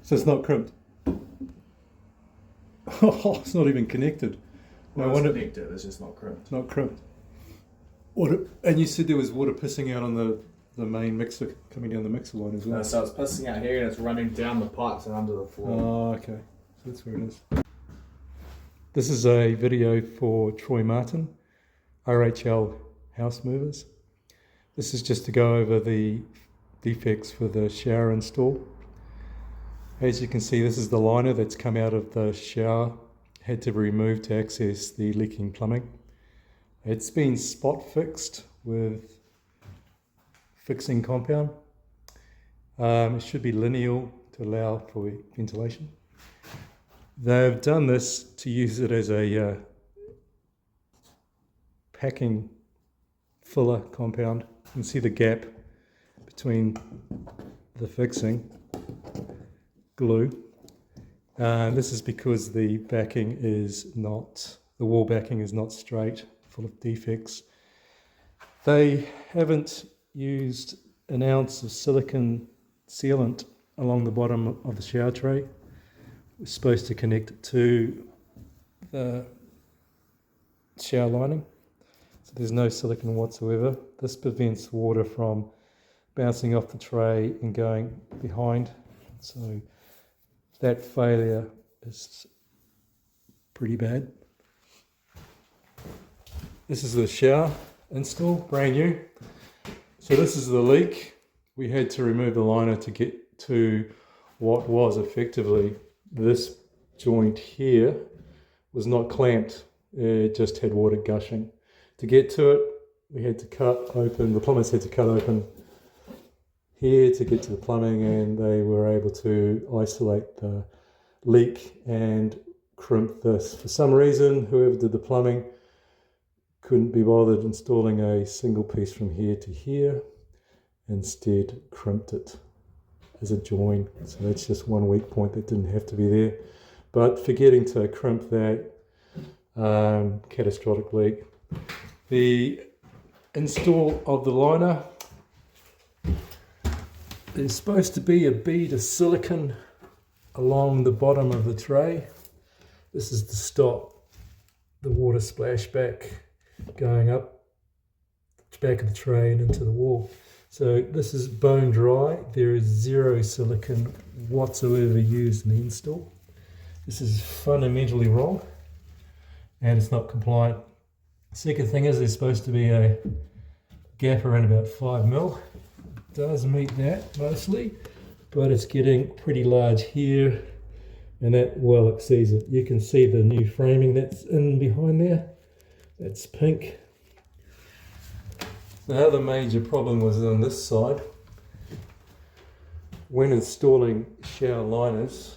So it's not crimped. Oh, it's not even connected. No wonder it's connected, it's just not crimped. It's not crimped. And you said there was water pissing out on the main mixer, coming down the mixer line as well. No, so it's pissing out here and it's running down the pipes and under the floor. Oh, okay. So that's where it is. This is a video for Troy Martin, RHL house movers. This is just to go over the defects for the shower install. As you can see, this is the liner that's come out of the shower, had to be removed to access the leaking plumbing. It's been spot fixed with fixing compound. It should be lineal to allow for ventilation. They've done this to use it as a packing filler compound. You can see the gap between the fixing glue. This is because the backing is not, the wall backing is not straight, full of defects. They haven't used an ounce of silicone sealant along the bottom of the shower tray. We're supposed to connect it to the shower lining. So there's no silicone whatsoever. This prevents water from bouncing off the tray and going behind. So that failure is pretty bad. This is the shower install, brand new. So this is the leak. We had to remove the liner to get to what was effectively this joint here was not clamped. It just had water gushing. To get to it, we had to cut open, the plumbers had to cut open here to get to the plumbing, and they were able to isolate the leak and crimp this. For some reason, whoever did the plumbing couldn't be bothered installing a single piece from here to here, instead crimped it as a join. So that's just one weak point that didn't have to be there. But forgetting to crimp that, catastrophic leak. The install of the liner, there's supposed to be a bead of silicone along the bottom of the tray. This is to stop the water splashback going up the back of the tray and into the wall. So this is bone dry. There is zero silicone whatsoever used in the install. This is fundamentally wrong and it's not compliant. Second thing is there's supposed to be a gap around about 5mm. It does meet that mostly, but it's getting pretty large here and that well exceeds it. You can see the new framing that's in behind there. That's pink. The other major problem was on this side. When installing shower liners,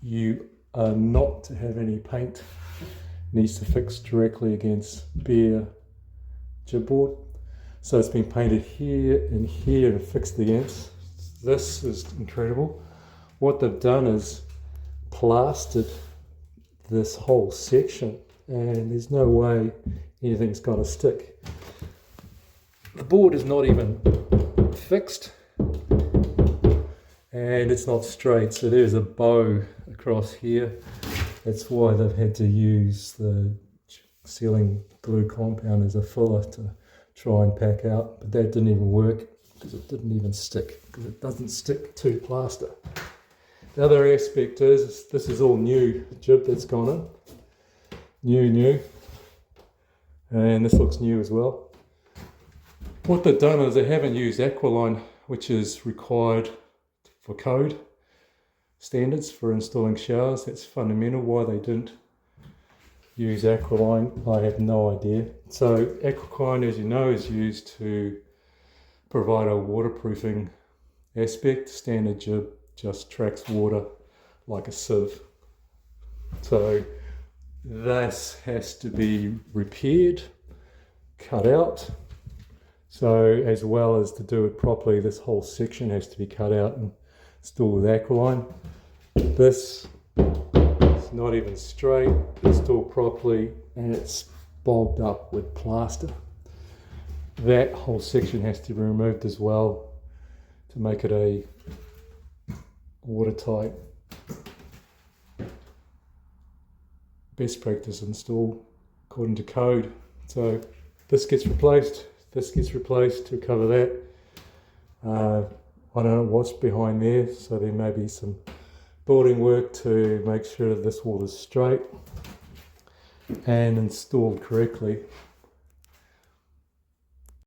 you are not to have any paint. It needs to fix directly against bare chipboard. So it's been painted here and fixed against. This is incredible. What they've done is plastered this whole section, and there's no way anything's going to stick. The board is not even fixed and it's not straight, so there's a bow across here. That's why they've had to use the sealing glue compound as a filler to try and pack out, but that didn't even work because it didn't even stick, because it doesn't stick to plaster. The other aspect is this is all new jib that's gone in. New. And this looks new as well. What they've done is they haven't used Aqualine, which is required for code standards for installing showers. That's fundamental. Why they didn't use Aqualine, I have no idea. So Aqualine, as you know, is used to provide a waterproofing aspect. Standard jib just tracks water like a sieve. So this has to be repaired, cut out. So as well as to do it properly, this whole section has to be cut out and installed with Aqualine. This is not even straight, installed properly, and it's bogged up with plaster. That whole section has to be removed as well to make it a watertight best practice install according to code. So this gets replaced, this gets replaced to cover that. I don't know what's behind there, so there may be some building work to make sure this wall is straight and installed correctly.